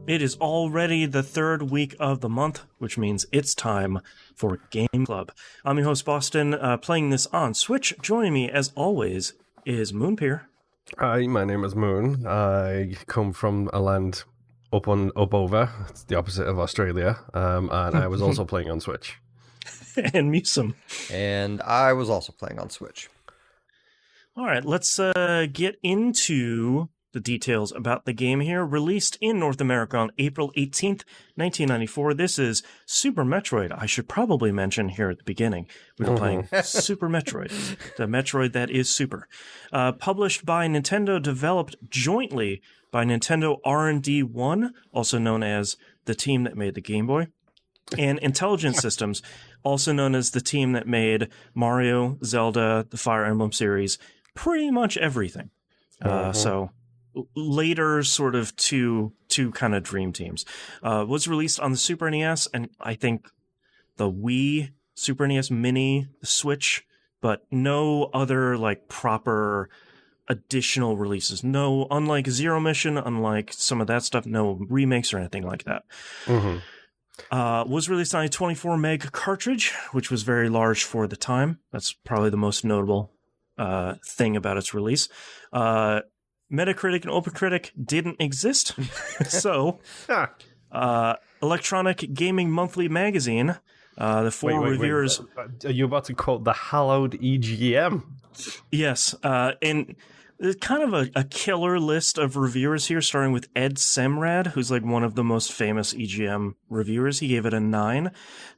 It is already the third week of the month, which means it's time for Game Club. I'm your host, Boston, playing this on Switch. Joining me, as always, is Moonpir. Hi, my name is Moon. I come from a land up over. It's the opposite of Australia. And I was also playing on Switch. And MusiM. And I was also playing on Switch. All right, let's get into the details about the game here. Released in North America on April 18th, 1994. This is Super Metroid. I should probably mention here at the beginning, we were playing Super Metroid, the Metroid that is super. Published by Nintendo, developed jointly by Nintendo R&D 1, also known as the team that made the Game Boy, and Intelligent Systems, also known as the team that made Mario, Zelda, the Fire Emblem series, pretty much everything. So later sort of two kind of dream teams. Was released on the Super NES and I think the Wii, Super NES Mini, the Switch, but no other like proper additional releases. No, unlike Zero Mission, unlike some of that stuff, no remakes or anything like that. Was released on a 24 meg cartridge, which was very large for the time. That's probably the most notable thing about its release. Metacritic and OpenCritic didn't exist. So, Electronic Gaming Monthly Magazine, the four reviewers... Are you about to quote the hallowed EGM? Yes, and there's kind of a killer list of reviewers here, starting with Ed Semrad, who's like one of the most famous EGM reviewers. He gave it a 9.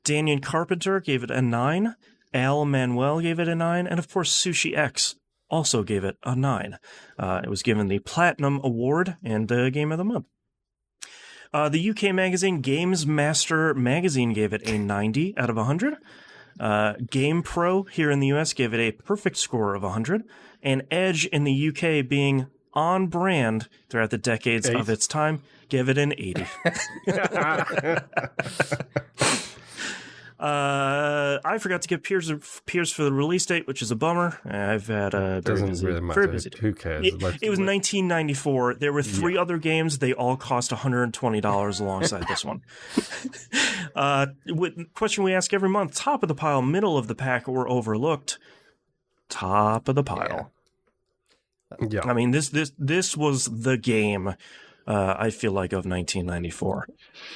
Daniel Carpenter gave it a 9. Al Manuel gave it a 9. And of course, Sushi X also gave it a 9. It was given the Platinum Award and Game of the Month. The UK magazine Games Master Magazine gave it a 90 out of 100. Game Pro here in the US gave it a perfect score of 100. And Edge in the UK, being on brand throughout the decades of its time, gave it an 80. I forgot to give Piers for the release date, which is a bummer. I've had a very busy day. Who cares? It was 1994. There were 3 other games. They all cost $120 alongside this one. Question we ask every month: top of the pile, middle of the pack, or overlooked? Top of the pile. Yeah. I mean, this was the game. I feel like of 1994.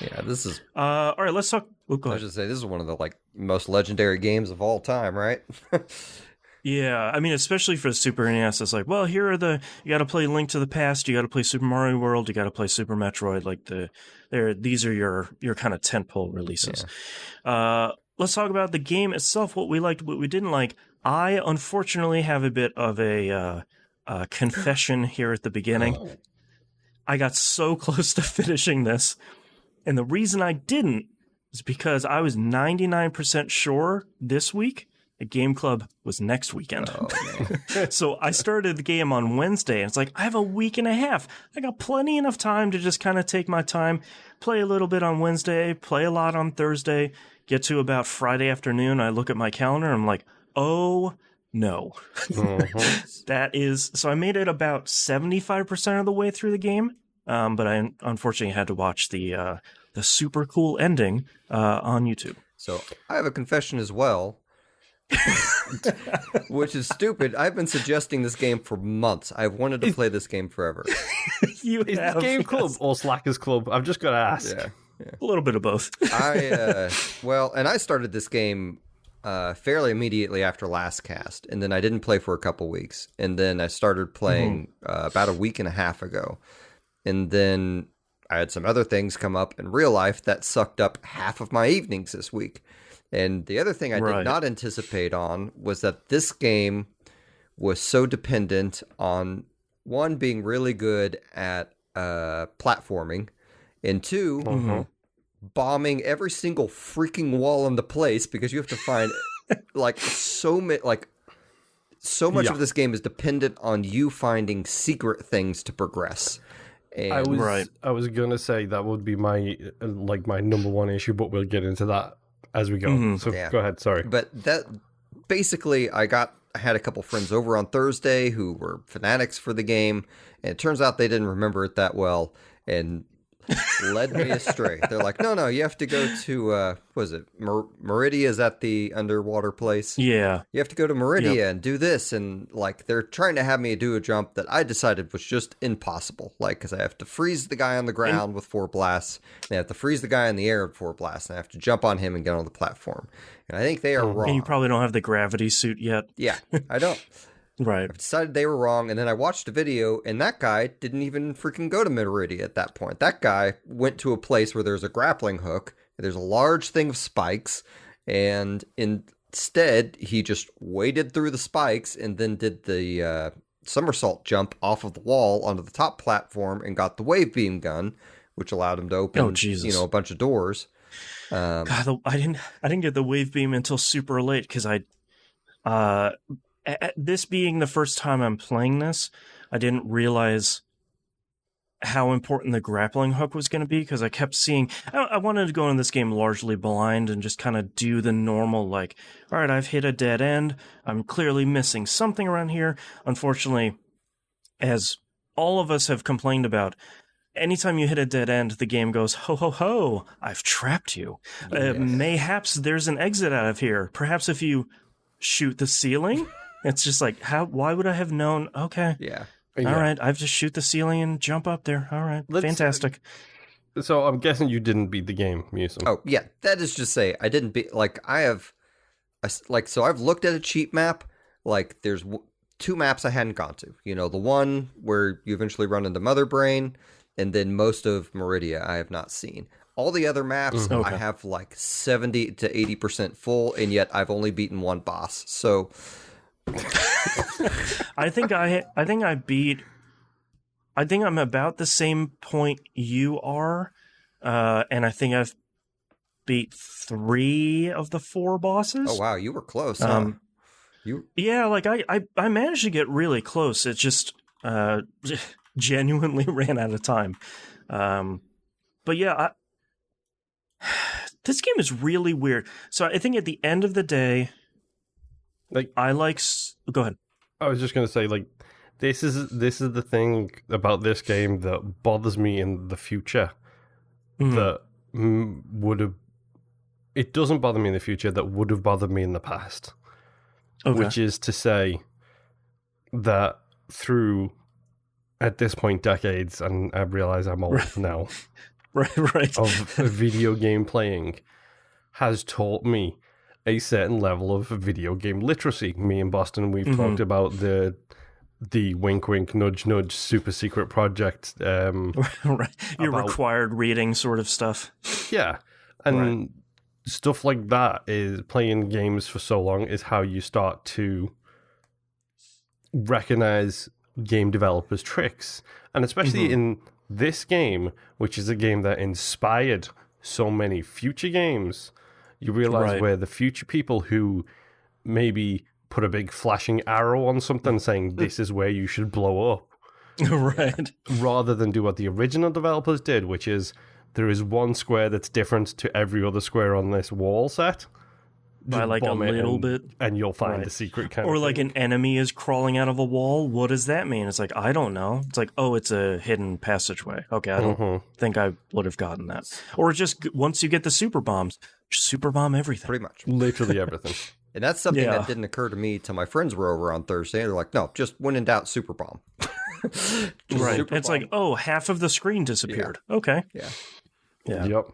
Yeah, this is... all right, let's talk... I should say, this is one of the most legendary games of all time, right? Yeah, I mean, especially for the Super NES, it's like, well, here are you got to play Link to the Past, you got to play Super Mario World, you got to play Super Metroid, these are your kind of tentpole releases. Yeah. Let's talk about the game itself, what we liked, what we didn't like. I, unfortunately, have a bit of a confession here at the beginning. I got so close to finishing this, and the reason I didn't is because I was 99% sure this week the Game Club was next weekend. So I started the game on Wednesday, and it's like, I have a week and a half. I got plenty enough time to just kind of take my time, play a little bit on Wednesday, play a lot on Thursday, get to about Friday afternoon. I look at my calendar, and I'm like, oh, no. That is... So I made it about 75% of the way through the game, but I unfortunately had to watch the super cool ending on YouTube. So I have a confession as well, which is stupid. I've been suggesting this game for months. I've wanted to play this game forever. Is this Game Club or Slackers Club? I've just got to ask. Yeah. A little bit of both. And I started this game fairly immediately after last cast, and then I didn't play for a couple weeks, and then I started playing about a week and a half ago, and then I had some other things come up in real life that sucked up half of my evenings this week. And the other thing I did not anticipate on was that this game was so dependent on, one, being really good at platforming, and two, bombing every single freaking wall in the place, because you have to find so much of this game is dependent on you finding secret things to progress. And I was gonna say that would be my number one issue, but we'll get into that as we go. So go ahead. Sorry, but that basically, I had a couple friends over on Thursday who were fanatics for the game, and it turns out they didn't remember it that well. And led me astray. They're like, no, you have to go to, what was it? Meridia is at the underwater place. Yeah. You have to go to Meridia and do this. And like, they're trying to have me do a jump that I decided was just impossible. Like, because I have to freeze the guy on the ground with 4 blasts. And I have to freeze the guy in the air with 4 blasts. And I have to jump on him and get on the platform. And I think they are wrong. And you probably don't have the gravity suit yet. Yeah, I don't. Right. I decided they were wrong, and then I watched a video, and that guy didn't even freaking go to Meridia at that point. That guy went to a place where there's a grappling hook, and there's a large thing of spikes, and instead, he just waded through the spikes and then did the somersault jump off of the wall onto the top platform and got the wave beam gun, which allowed him to open, a bunch of doors. God, I didn't get the wave beam until super late because this being the first time I'm playing this, I didn't realize how important the grappling hook was going to be because I kept seeing... I wanted to go in this game largely blind and just kind of do the normal, like, all right, I've hit a dead end. I'm clearly missing something around here. Unfortunately, as all of us have complained about, anytime you hit a dead end, the game goes, ho, ho, ho, I've trapped you. Yes. Mayhaps there's an exit out of here. Perhaps if you shoot the ceiling... It's just like, why would I have known? Okay. Yeah. All right. I have to shoot the ceiling and jump up there. All right. Fantastic. So I'm guessing you didn't beat the game, MusiM. Oh, yeah. That is just say, I didn't beat, like, I've looked at a cheat map. Like, there's 2 maps I hadn't gone to. You know, the one where you eventually run into Mother Brain, and then most of Meridia I have not seen. All the other maps, I have like 70 to 80% full, and yet I've only beaten 1 boss. So... I think I'm about the same point you are, and I think I've beat 3 of the 4 bosses. Oh wow, you were close. Yeah, like I managed to get really close. It just genuinely ran out of time. But yeah, this game is really weird. So I think at the end of the day. Like Go ahead. I was just gonna say, like, this is the thing about this game that bothers me in the future. That would have. It doesn't bother me in the future. That would have bothered me in the past. Okay. Which is to say that through, at this point, decades, and I realize I'm old now. Right. Of video game playing, has taught me a certain level of video game literacy. Me and Boston, we've talked about the wink wink nudge nudge super secret project. Right. Your required reading sort of stuff. Yeah. And stuff like that is playing games for so long is how you start to recognize game developers' tricks. And especially in this game, which is a game that inspired so many future games, you realize where the future people who maybe put a big flashing arrow on something saying this is where you should blow up. Right. Rather than do what the original developers did, which is there is one square that's different to every other square on this wall set. By like a little bit. And you'll find the secret kind of Or thing. like an enemy is crawling out of a wall. What does that mean? It's like, I don't know. It's like, oh, it's a hidden passageway. Okay, I don't think I would have gotten that. Or just once you get the super bombs, just super bomb everything. Pretty much. Literally everything. And that's something that didn't occur to me till my friends were over on Thursday. They're like, no, just when in doubt, super bomb. Right. It's like, oh, half of the screen disappeared. Yeah. Okay. Yeah. Yep.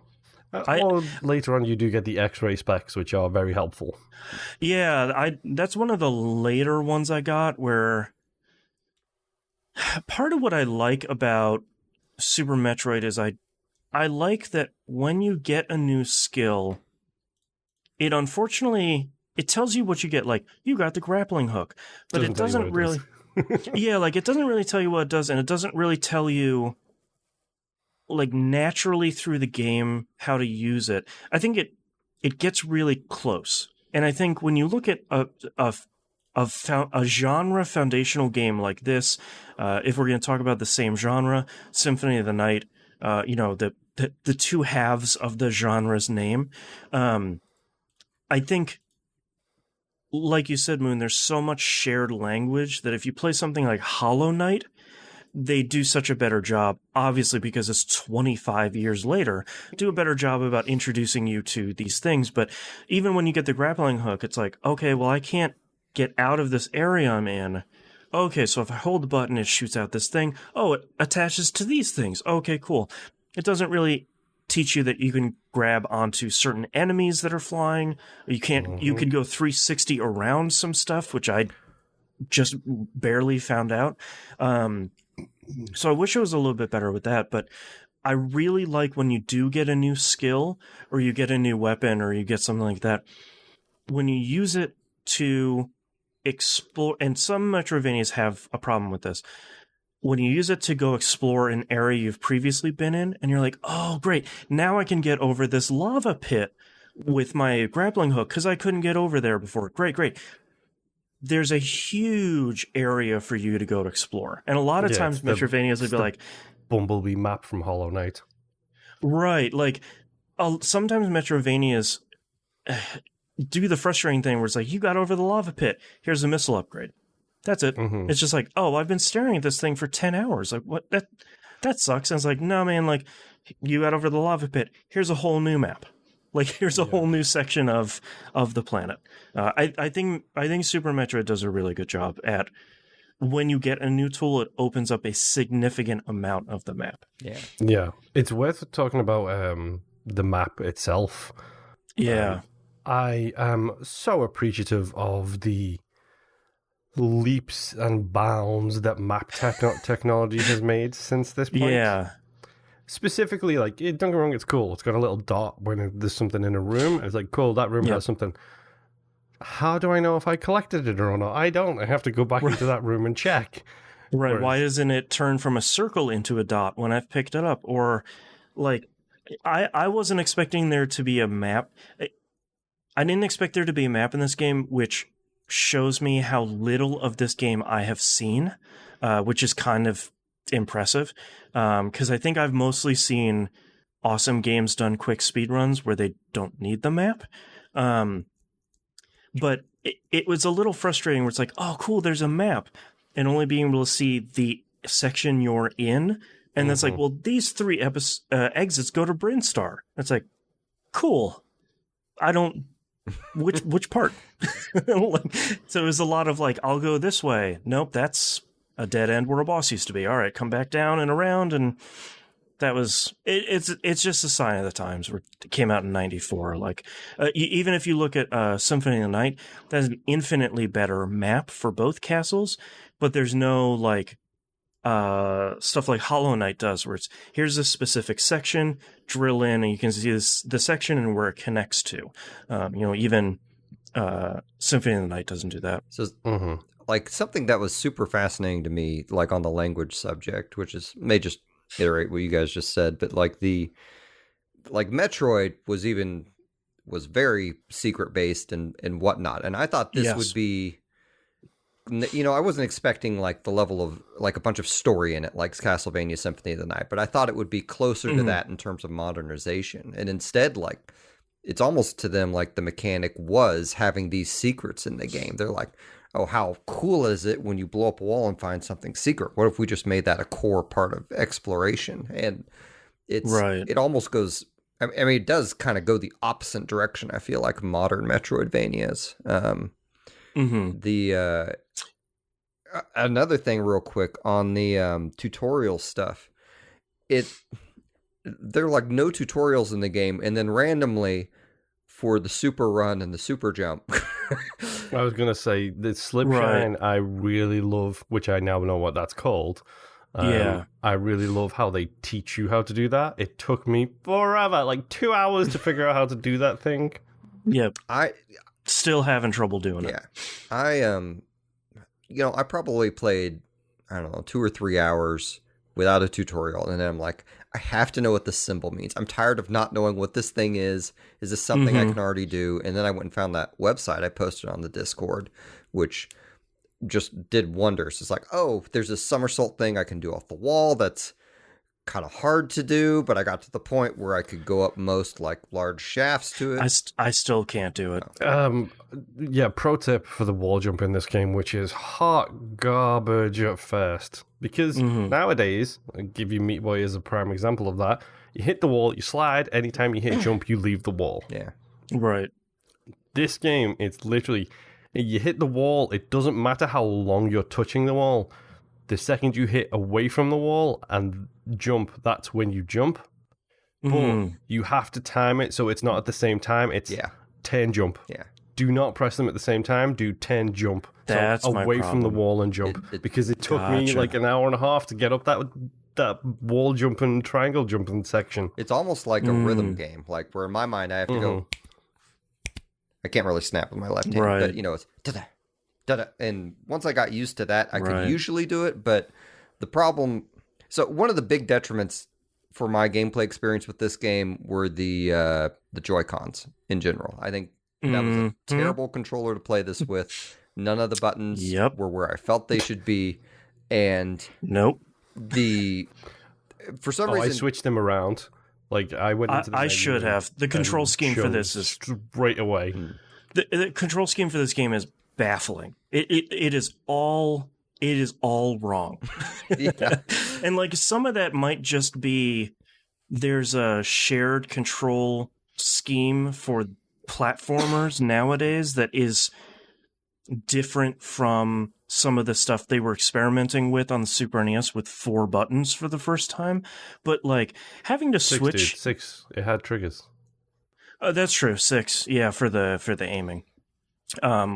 Well, later on, you do get the X-ray specs, which are very helpful. Yeah, that's one of the later ones I got, where part of what I like about Super Metroid is I like that when you get a new skill, it unfortunately, it tells you what you get. Like, you got the grappling hook, but it doesn't really... Yeah, like, it doesn't really tell you what it does, and it doesn't really tell you... like naturally through the game how to use it. I think it gets really close. And I think when you look at a genre foundational game like this, if we're going to talk about the same genre, Symphony of the Night, the two halves of the genre's name, I think, like you said, Moon, there's so much shared language that if you play something like Hollow Knight, they do such a better job, obviously because it's 25 years later, do a better job about introducing you to these things. But even when you get the grappling hook, it's like, okay, well, I can't get out of this area I'm in. Okay, so if I hold the button, it shoots out this thing. Oh, it attaches to these things. Okay, cool. It doesn't really teach you that you can grab onto certain enemies that are flying. You can't. You could go 360 around some stuff, which I just barely found out. So I wish it was a little bit better with that, but I really like when you do get a new skill or you get a new weapon or you get something like that, when you use it to explore, and some Metroidvanias have a problem with this, when you use it to go explore an area you've previously been in, and you're like, oh, great, now I can get over this lava pit with my grappling hook because I couldn't get over there before. Great. There's a huge area for you to go to explore. And a lot of times Metroidvanias would be like... Bumblebee map from Hollow Knight. Right. Like, sometimes Metroidvanias do the frustrating thing where it's like, you got over the lava pit. Here's a missile upgrade. That's it. Mm-hmm. It's just like, oh, I've been staring at this thing for 10 hours. Like, what? That sucks. And it's like, no, man, like, you got over the lava pit. Here's a whole new map. Like, here's a whole new section of the planet. I think Super Metroid does a really good job at, when you get a new tool, it opens up a significant amount of the map. Yeah. It's worth talking about the map itself. Yeah. I am so appreciative of the leaps and bounds that map technology has made since this point. Yeah. Specifically, like, don't get me wrong, it's cool. It's got a little dot when there's something in a room. It's like, cool, that room has something. How do I know if I collected it or not? I don't. I have to go back into that room and check. Right. Whereas, why doesn't it turn from a circle into a dot when I've picked it up? Or, like, I wasn't expecting there to be a map. I didn't expect there to be a map in this game, which shows me how little of this game I have seen, which is kind of impressive. Because I think I've mostly seen awesome games done quick speedruns where they don't need the map. But it was a little frustrating where it's like, oh, cool, there's a map. And only being able to see the section you're in. And that's like, well, these 3 exits go to Brinstar. It's like, cool. I don't... Which part? So it was a lot of like, I'll go this way. Nope, that's a dead end where a boss used to be. All right, come back down and around, and that was it's just a sign of the times. Where it came out in '94. Like, even if you look at Symphony of the Night, that's an infinitely better map for both castles, but there's no like stuff like Hollow Knight does, where it's here's a specific section, drill in, and you can see the section and where it connects to. Even Symphony of the Night doesn't do that. So, like, something that was super fascinating to me, like on the language subject, which is may just iterate what you guys just said, but like Metroid was very secret based and whatnot, and I thought this would be. I wasn't expecting like the level of like a bunch of story in it, like Castlevania Symphony of the Night, but I thought it would be closer to that in terms of modernization. And instead, like, it's almost to them like the mechanic was having these secrets in the game. They're like, oh, how cool is it when you blow up a wall and find something secret? What if we just made that a core part of exploration? And it almost goes, I mean, it does kind of go the opposite direction, I feel like, modern Metroidvanias. Another thing real quick on the tutorial stuff, there are like no tutorials in the game, and then randomly for the super run and the super jump. I was gonna say the slip shine I really love, which I now know what that's called. I really love how they teach you how to do that. It took me forever, like 2 hours to figure out how to do that thing. Yep. I still having trouble doing it. I probably played, I don't know, 2 or 3 hours without a tutorial. And then I'm like, I have to know what this symbol means. I'm tired of not knowing what this thing is. Is this something I can already do? And then I went and found that website I posted on the Discord, which just did wonders. It's like, oh, there's a somersault thing I can do off the wall. That's kind of hard to do, but I got to the point where I could go up most like large shafts to it. I still can't do it. Pro tip for the wall jump in this game, which is hot garbage at first. Because nowadays, I'll give you Meat Boy as a prime example of that, you hit the wall, you slide, anytime you hit jump, you leave the wall. Yeah. Right. This game, it's literally, you hit the wall, it doesn't matter how long you're touching the wall. The second you hit away from the wall and jump, that's when you jump. But you have to time it so it's not at the same time. It's 10 jump. Yeah. Do not press them at the same time. Do 10 jump. That's so my away from the problem. wall and jump. Because it took me like an hour and a half to get up that wall jumping, triangle jumping section. It's almost like a rhythm game, like where in my mind I have to go. I can't really snap with my left hand, but you know, it's da-da, da-da. And once I got used to that, I could usually do it. But the problem, so one of the big detriments for my gameplay experience with this game were the Joy-Cons in general. I think that was a terrible controller to play this with. None of the buttons were where I felt they should be, and for some reason I switched them around. Like I went into the I should have. The control scheme for this is right away. The control scheme for this game is baffling. It is all wrong. And like some of that might just be there's a shared control scheme for platformers nowadays that is different from some of the stuff they were experimenting with on the Super NES with 4 buttons for the first time. But like having to switch 6, it had triggers. That's true. 6, yeah, for the aiming,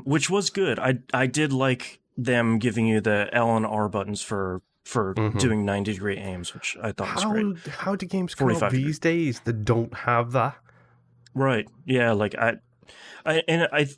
which was good. I did like them giving you the L and R buttons for doing 90-degree aims, which I thought was great. How do games come out these days that don't have that? Right. Yeah, like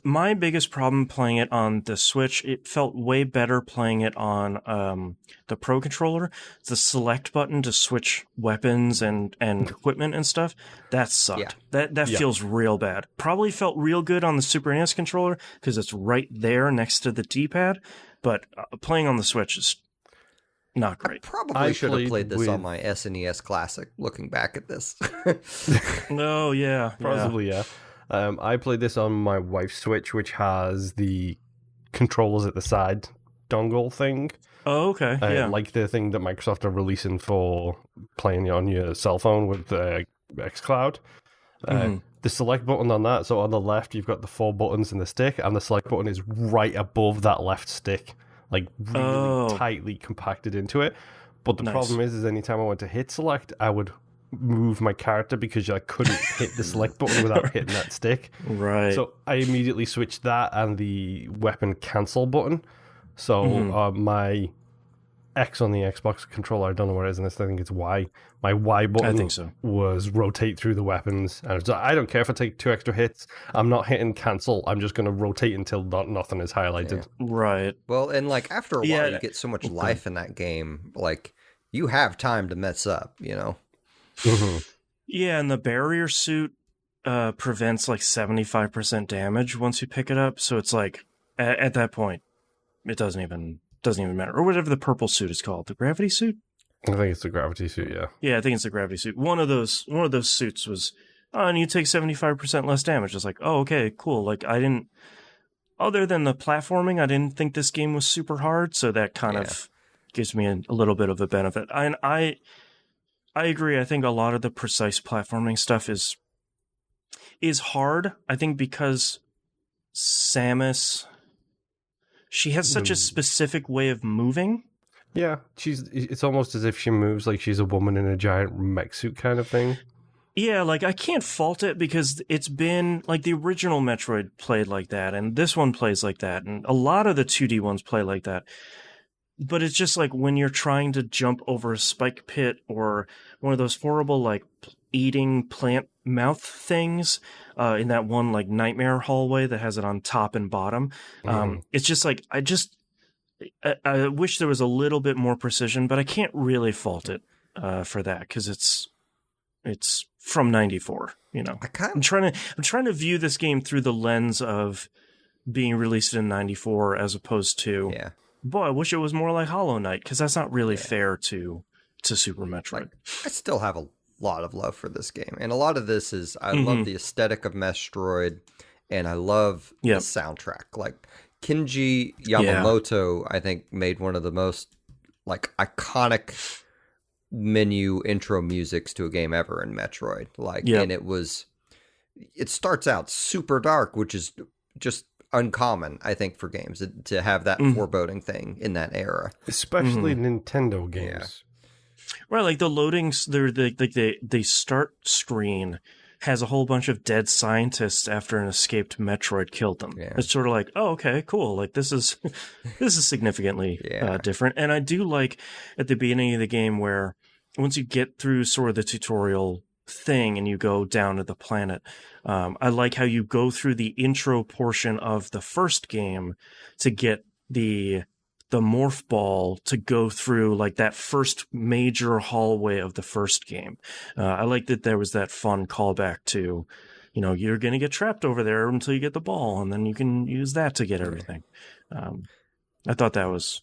my biggest problem playing it on the Switch, it felt way better playing it on the Pro Controller. The select button to switch weapons and equipment and stuff, that sucked. Yeah. That feels real bad. Probably felt real good on the Super NES controller because it's right there next to the D-pad, but playing on the Switch is not great. I probably should have played this on my SNES Classic, looking back at this. Oh, yeah. Possibly, yeah. I played this on my wife's Switch, which has the controllers at the side dongle thing. Oh, okay. Yeah. Like the thing that Microsoft are releasing for playing on your cell phone with xCloud. The select button on that, so on the left, you've got the 4 buttons in the stick, and the select button is right above that left stick. Like, really tightly compacted into it. But the problem is anytime I went to hit select, I would move my character because I couldn't hit the select button without hitting that stick. Right. So I immediately switched that and the weapon cancel button. So my X on the Xbox controller, I don't know where it is, and I think it's Y. My Y button was rotate through the weapons. And I don't care if I take 2 extra hits. I'm not hitting cancel. I'm just going to rotate until nothing is highlighted. Yeah. Right. Well, and like after a while, you get so much life in that game. Like you have time to mess up, you know? Yeah, and the barrier suit prevents like 75% damage once you pick it up. So it's like at that point, it doesn't even matter, or whatever the purple suit is called, the gravity suit. I think it's the gravity suit. Yeah. Yeah, I think it's the gravity suit. One of those suits was, and you take 75% less damage. It's like, oh, okay, cool. Like other than the platforming, I didn't think this game was super hard, so that kind of gives me a little bit of a benefit. I agree. I think a lot of the precise platforming stuff is hard. I think because Samus, she has such a specific way of moving. Yeah, it's almost as if she moves like she's a woman in a giant mech suit kind of thing. Yeah, like I can't fault it because it's been like the original Metroid played like that, and this one plays like that, and a lot of the 2D ones play like that. But it's just like when you're trying to jump over a spike pit or one of those horrible like eating plant mouth things in that one like nightmare hallway that has it on top and bottom. It's just like I wish there was a little bit more precision, but I can't really fault it for that because it's from '94. You know, I'm trying to view this game through the lens of being released in '94 as opposed to boy, I wish it was more like Hollow Knight because that's not really fair to Super Metroid. Like, I still have a lot of love for this game, and a lot of this is I love the aesthetic of Metroid, and I love the soundtrack. Like Kenji Yamamoto, I think made one of the most like iconic menu intro musics to a game ever in Metroid. Like, and it starts out super dark, which is just uncommon, I think, for games to have that foreboding thing in that era, especially Nintendo games. Yeah. Right, like the loadings, the start screen has a whole bunch of dead scientists after an escaped Metroid killed them. Yeah. It's sort of like, oh, okay, cool. Like this is significantly different. And I do like at the beginning of the game where once you get through sort of the tutorial thing and you go down to the planet, I like how you go through the intro portion of the first game to get the morph ball to go through like that first major hallway of the first game. I like that there was that fun callback to, you're going to get trapped over there until you get the ball, and then you can use that to get everything. I thought that was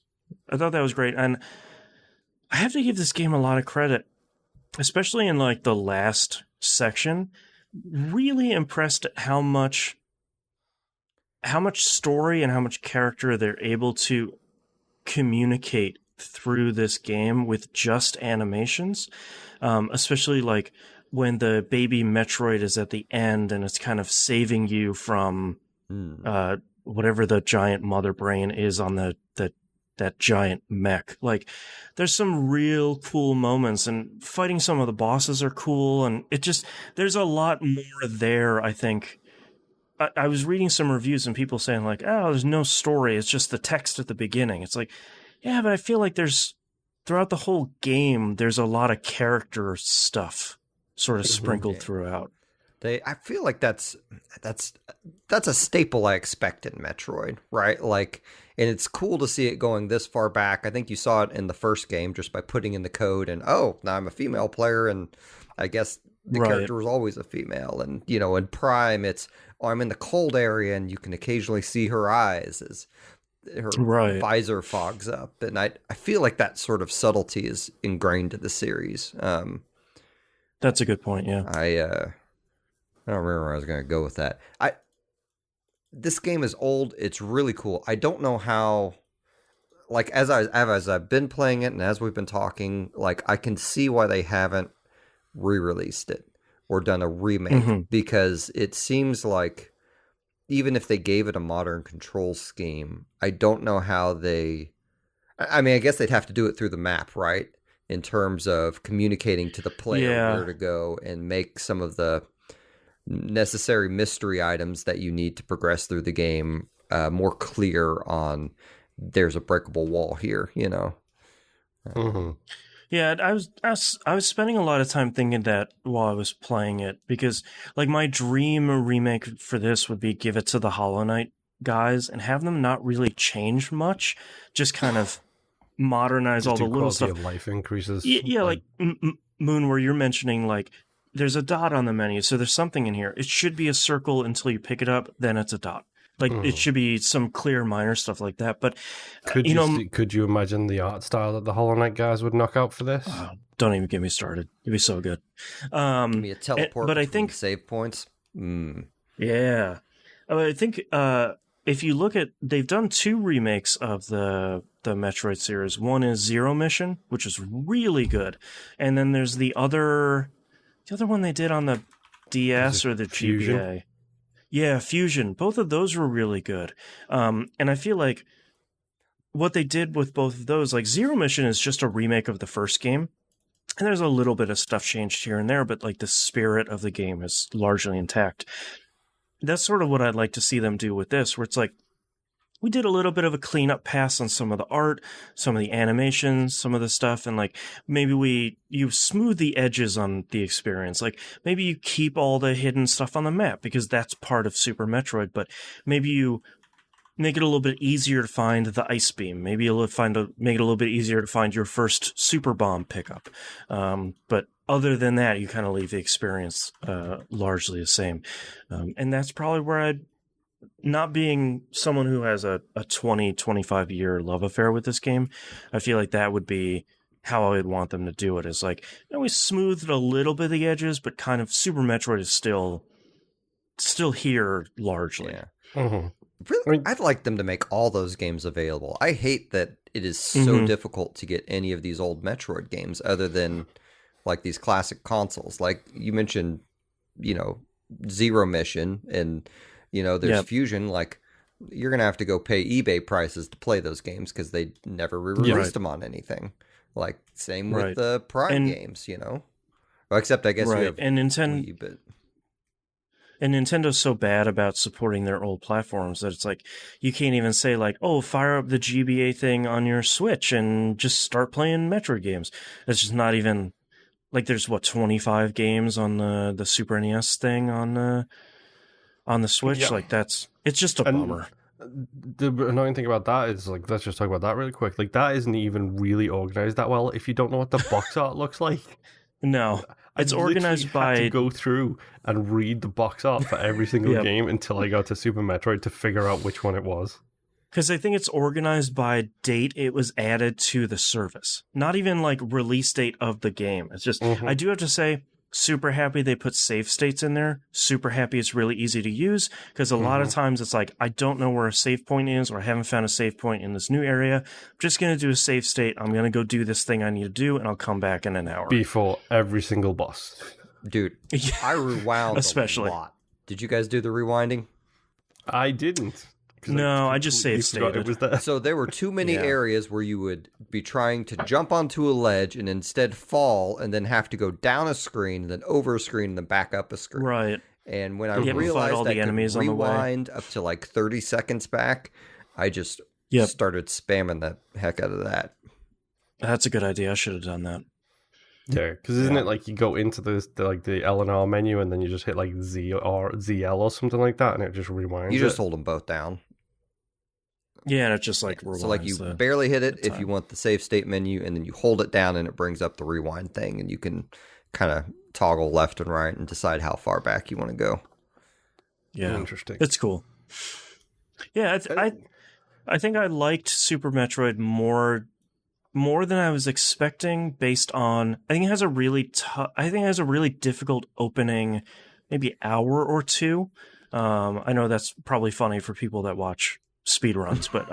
great. And I have to give this game a lot of credit, especially in like the last section. Really impressed at how much story and how much character they're able to communicate through this game with just animations, especially like when the baby Metroid is at the end and it's kind of saving you from whatever the giant mother brain is on that giant mech. Like there's some real cool moments, and fighting some of the bosses are cool, and there's a lot more there. I think I was reading some reviews and people saying like, oh, there's no story. It's just the text at the beginning. It's like, yeah, but I feel like throughout the whole game, there's a lot of character stuff sort of sprinkled throughout. I feel like that's a staple I expect in Metroid, right? Like, and it's cool to see it going this far back. I think you saw it in the first game just by putting in the code and, oh, now I'm a female player, and I guess the character was always a female. And, in Prime, it's, I'm in the cold area, and you can occasionally see her eyes as her visor fogs up. And I feel like that sort of subtlety is ingrained in the series. That's a good point, yeah. I don't remember where I was going to go with that. This game is old. It's really cool. I don't know how, like, as I've been playing it and as we've been talking, like, I can see why they haven't re-released it or done a remake, because it seems like even if they gave it a modern control scheme, I don't know how I mean, I guess they'd have to do it through the map, right? In terms of communicating to the player where to go and make some of the necessary mystery items that you need to progress through the game more clear on, there's a breakable wall here, Yeah, I was spending a lot of time thinking that while I was playing it, because like my dream remake for this would be give it to the Hollow Knight guys and have them not really change much, just kind of modernize all the little stuff. Of life increases. Yeah, like Moon, where you're mentioning like there's a dot on the menu, so there's something in here. It should be a circle until you pick it up, then it's a dot. Like it should be some clear minor stuff like that. But could you imagine the art style that the Hollow Knight guys would knock out for this? Don't even get me started. It'd be so good. Give me a teleport, but I think save points. Yeah, I think if you look at, they've done 2 remakes of the Metroid series. One is Zero Mission, which is really good, and then there's the other one they did on the DS or the Fusion? GBA. Yeah, Fusion. Both of those were really good. And I feel like what they did with both of those, like Zero Mission is just a remake of the first game. And there's a little bit of stuff changed here and there, but like the spirit of the game is largely intact. That's sort of what I'd like to see them do with this, where it's like, we did a little bit of a cleanup pass on some of the art, some of the animations, some of the stuff, and like maybe you smooth the edges on the experience. Like maybe you keep all the hidden stuff on the map because that's part of Super Metroid, but maybe you make it a little bit easier to find the ice beam. Maybe you'll make it a little bit easier to find your first super bomb pickup. But other than that, you kind of leave the experience largely the same. And that's probably where not being someone who has a 20, 25 year love affair with this game, I feel like that would be how I would want them to do it. Is like, we smoothed a little bit of the edges, but kind of Super Metroid is still here largely. Yeah. Really, I'd like them to make all those games available. I hate that it is so difficult to get any of these old Metroid games other than like these classic consoles. Like you mentioned, Zero Mission and, there's Fusion. Like you're going to have to go pay eBay prices to play those games because they never re-released them on anything. Like same with the Prime games, Well, except I guess you have and Wii, but... And Nintendo's so bad about supporting their old platforms that it's like, you can't even say like, oh, fire up the GBA thing on your Switch and just start playing Metroid games. It's just not even, like there's 25 games on the Super NES thing on the Switch. Yeah. Like it's just a bummer. The annoying thing about that is like, let's just talk about that really quick. Like that isn't even really organized that well if you don't know what the box art looks like. No. It's organized by... I had to go through and read the box art for every single game until I got to Super Metroid to figure out which one it was. Because I think it's organized by date it was added to the service. Not even like release date of the game. It's just, I do have to say, super happy they put save states in there. Super happy it's really easy to use. Because a lot of times it's like, I don't know where a save point is, or I haven't found a save point in this new area. I'm just going to do a save state. I'm going to go do this thing I need to do, and I'll come back in an hour. Before every single boss. Dude, I rewound especially. a lot. Did you guys do the rewinding? I didn't. No, I just save stated. It was there. So there were too many areas where you would be trying to jump onto a ledge and instead fall and then have to go down a screen and then over a screen and then back up a screen. Right. And when I realized I could rewind up to like 30 seconds back, I just started spamming the heck out of that. That's a good idea. I should have done that. Yeah, because isn't it like you go into the L and R menu and then you just hit like Z or ZL or something like that and it just rewinds? You just hold them both down. Yeah, and it just like rewinds. So like you barely hit it if you want the save state menu, and then you hold it down and it brings up the rewind thing, and you can kind of toggle left and right and decide how far back you want to go. Yeah, interesting. It's cool. Yeah, I think I liked Super Metroid more than I was expecting, based on I think it has a really difficult opening, maybe hour or two. I know that's probably funny for people that watch speedruns, but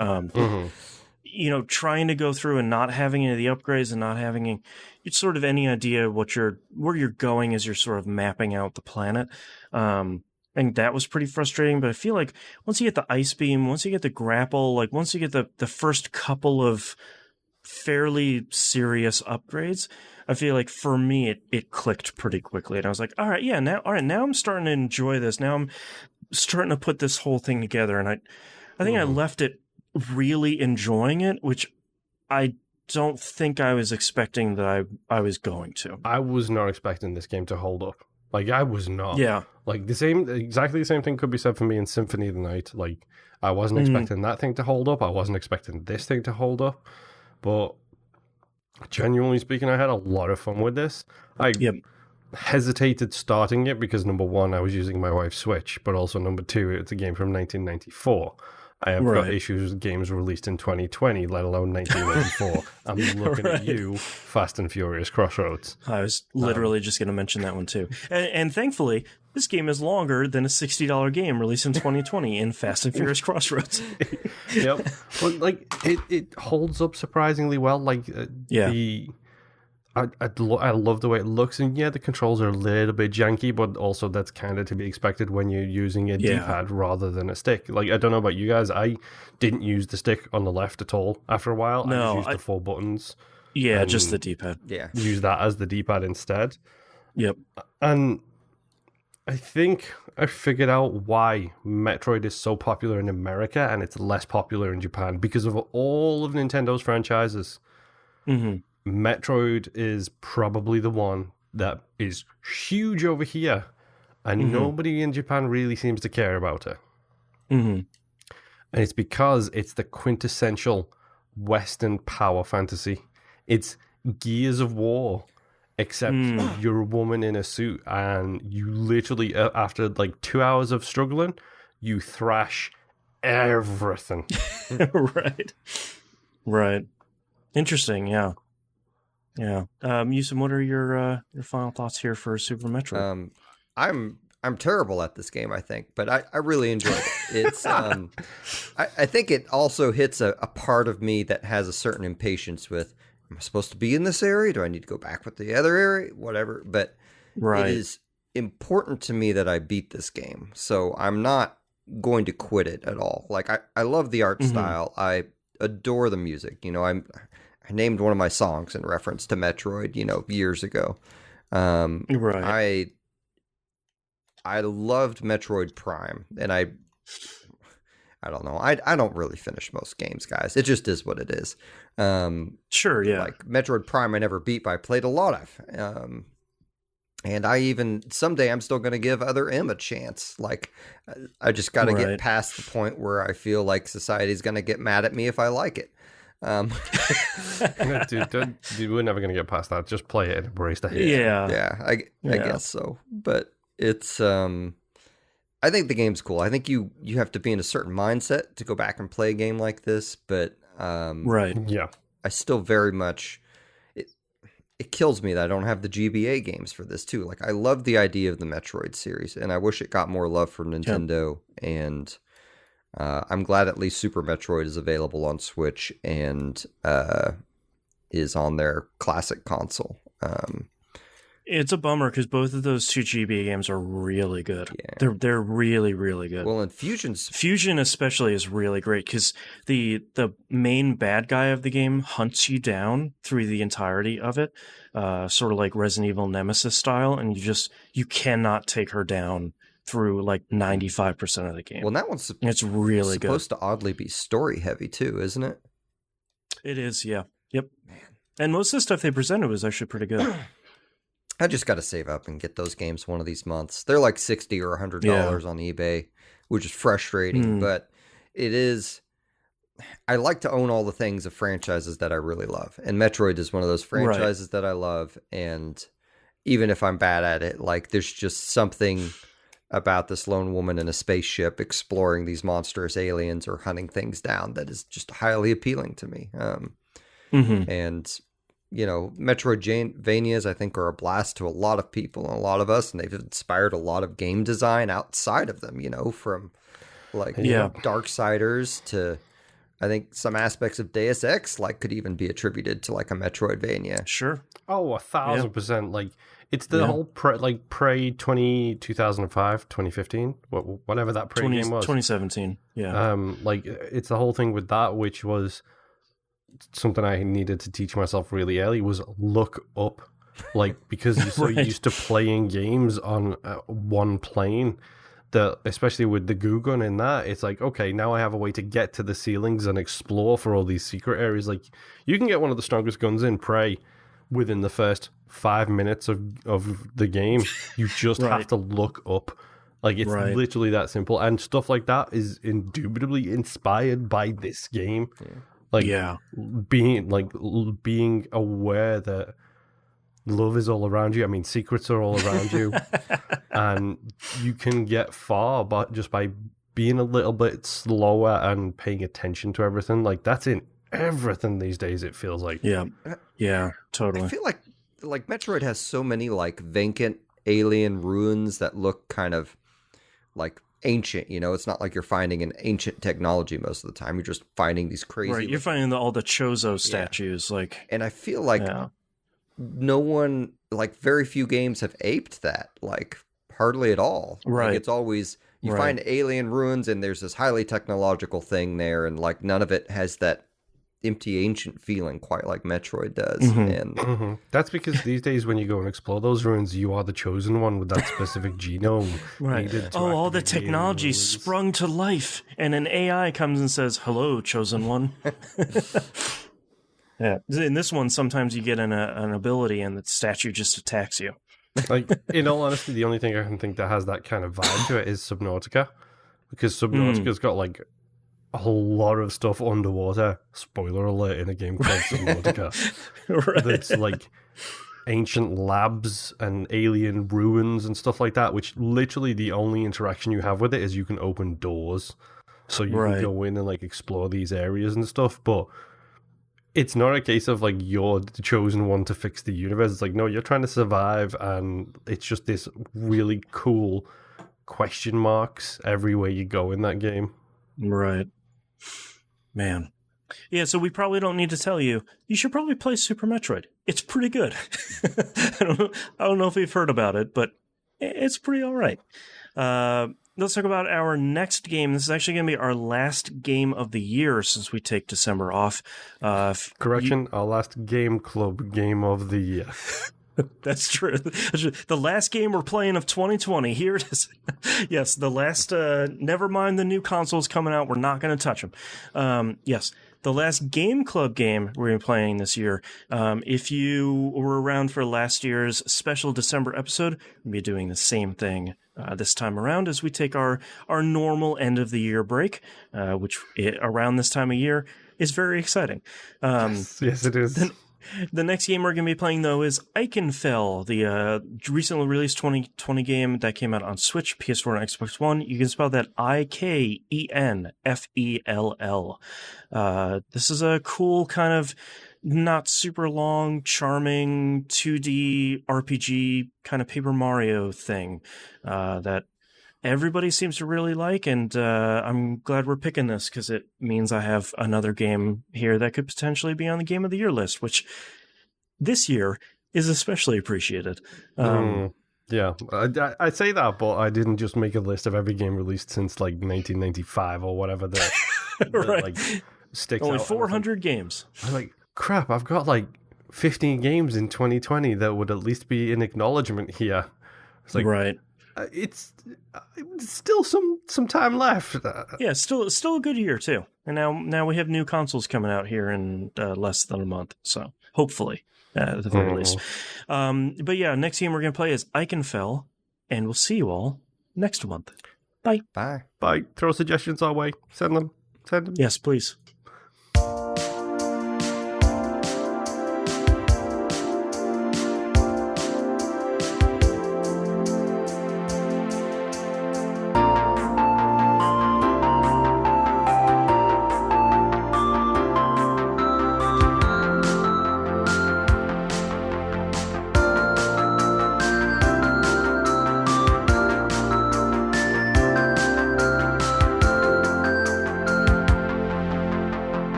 trying to go through and not having any of the upgrades and not having sort of any idea where you're going as you're sort of mapping out the planet. And that was pretty frustrating, but I feel like once you get the ice beam, once you get the grapple, like once you get the first couple of fairly serious upgrades, I feel like for me it clicked pretty quickly, and I was like, all right, now I'm starting to enjoy this. Now I'm starting to put this whole thing together, and I think I left it really enjoying it, which I don't think I was expecting that I was going to. I was not expecting this game to hold up. Like, I was not. Yeah. Like, exactly the same thing could be said for me in Symphony of the Night. Like, I wasn't expecting that thing to hold up. I wasn't expecting this thing to hold up. But genuinely speaking, I had a lot of fun with this. I hesitated starting it because, number one, I was using my wife's Switch, but also, number two, it's a game from 1994. I have got issues with games released in 2020, let alone 1984. I'm looking at you, Fast and Furious Crossroads. I was literally just going to mention that one too. And thankfully, this game is longer than a $60 game released in 2020 in Fast and Furious Crossroads. Yep. But like it holds up surprisingly well. Like I love the way it looks, and the controls are a little bit janky, but also that's kind of to be expected when you're using a D-pad rather than a stick. Like, I don't know about you guys, I didn't use the stick on the left at all after a while. I just used the 4 buttons. Yeah, just the D-pad. Yeah. Use that as the D-pad instead. Yep. And I think I figured out why Metroid is so popular in America and it's less popular in Japan, because of all of Nintendo's franchises. Metroid is probably the one that is huge over here, and nobody in Japan really seems to care about it. And it's because it's the quintessential Western power fantasy. It's Gears of War, except you're a woman in a suit, and you literally, after like 2 hours of struggling, you thrash everything. Right. Interesting, yeah. MusiM, what are your final thoughts here for Super Metroid? I'm terrible at this game, I think, but I really enjoyed it. It's I think it also hits a part of me that has a certain impatience with, am I supposed to be in this area? Do I need to go back with the other area? Whatever. But it is important to me that I beat this game. So I'm not going to quit it at all. Like I love the art style. I adore the music. You know, I named one of my songs in reference to Metroid, you know, years ago. I loved Metroid Prime, and I don't know. I don't really finish most games, guys. It just is what it is. Sure, yeah. Like Metroid Prime, I never beat, but I played a lot of. And I even someday I'm still going to give Other M a chance. Like I just got to get past the point where I feel like society's going to get mad at me if I like it. Dude, we're never going to get past that. Just play it and embrace the hate. Yeah, I guess so. But it's I think the game's cool. I think you have to be in a certain mindset to go back and play a game like this, but yeah, I still very much it kills me that I don't have the GBA games for this too. Like I love the idea of the Metroid series, and I wish it got more love from Nintendo. And I'm glad at least Super Metroid is available on Switch and is on their classic console. It's a bummer because both of those two GBA games are really good. Yeah. They're really, really good. Well, and Fusion especially is really great because the main bad guy of the game hunts you down through the entirety of it, sort of like Resident Evil Nemesis style, and you cannot take her down through like 95% of the game. Well, that one's it's really supposed to oddly be story heavy too, isn't it? It is, yeah. Yep. Man. And most of the stuff they presented was actually pretty good. I just got to save up and get those games one of these months. They're like $60 or $100 on eBay, which is frustrating, but it is. I like to own all the things of franchises that I really love, and Metroid is one of those franchises that I love. And even if I'm bad at it, like there's just something about this lone woman in a spaceship exploring these monstrous aliens or hunting things down that is just highly appealing to me. And you know, Metroidvanias, I think, are a blast to a lot of people and a lot of us, and they've inspired a lot of game design outside of them, you know, from like Darksiders to, I think, some aspects of Deus Ex, like, could even be attributed to like a Metroidvania. Sure. Oh, 1,000%. Like, it's the whole Prey 2005, 2015, whatever that Prey game was. 2017, yeah. Like, it's the whole thing with that, which was something I needed to teach myself really early, was look up. Like, because you're so used to playing games on one plane, that especially with the goo gun in that, it's like, okay, now I have a way to get to the ceilings and explore for all these secret areas. Like, you can get one of the strongest guns in Prey within the first 5 minutes of the game. You just have to look up. Like, it's literally that simple. And stuff like that is indubitably inspired by this game. Like, being aware that love is all around you. I mean, secrets are all around you. And you can get far just by being a little bit slower and paying attention to everything. Like, that's in everything these days, it feels like. Yeah, totally. I feel like Metroid has so many like vacant alien ruins that look kind of like ancient, you know. It's not like you're finding an ancient technology most of the time. You're just finding these crazy you're finding all the Chozo statues, like, and I feel like no one, like, very few games have aped that, like, hardly at all. Like, it's always you find alien ruins and there's this highly technological thing there, and like none of it has that empty ancient feeling quite like Metroid does. And that's because these days when you go and explore those ruins, you are the chosen one with that specific genome needed to all the technology sprung to life, and an AI comes and says, hello, chosen one. In this one, sometimes you get an ability and the statue just attacks you. Like, in all honesty, the only thing I can think that has that kind of vibe to it is Subnautica, because Subnautica's got like a whole lot of stuff underwater. Spoiler alert, in a game called Subnautica. That's like ancient labs and alien ruins and stuff like that, which literally the only interaction you have with it is you can open doors. So you can go in and like explore these areas and stuff, but it's not a case of like you're the chosen one to fix the universe. It's like, no, you're trying to survive, and it's just this really cool question marks everywhere you go in that game. Right. Man. Yeah, so we probably don't need to tell you. You should probably play Super Metroid. It's pretty good. I don't know if you've heard about it, but it's pretty all right. Let's talk about our next game. This is actually going to be our last game of the year since we take December off. Correction, our last Game Club game of the year. That's true. The last game we're playing of 2020. Here it is. Yes, the last, never mind the new consoles coming out. We're not going to touch them. Yes, the last Game Club game we're playing this year. If you were around for last year's special December episode, we'll be doing the same thing this time around as we take our normal end of the year break, which around this time of year is very exciting. Yes, it is. The next game we're going to be playing, though, is Ikenfell, the recently released 2020 game that came out on Switch, PS4, and Xbox One. You can spell that Ikenfell. This is a cool kind of not super long, charming 2D RPG kind of Paper Mario thing that everybody seems to really like, and I'm glad we're picking this because it means I have another game here that could potentially be on the Game of the Year list, which this year is especially appreciated. Yeah, I say that, but I didn't just make a list of every game released since like 1995 or whatever that, right. like sticks Only out. 400 games. I'm like, crap, I've got like 15 games in 2020 that would at least be an acknowledgement here. It's like, right. It's still some time left. Yeah, still a good year too. And now we have new consoles coming out here in less than a month. So hopefully, at the very least. But yeah, next game we're gonna play is Ikenfell, and we'll see you all next month. Bye. Bye. Bye. Throw suggestions our way. Send them. Yes, please.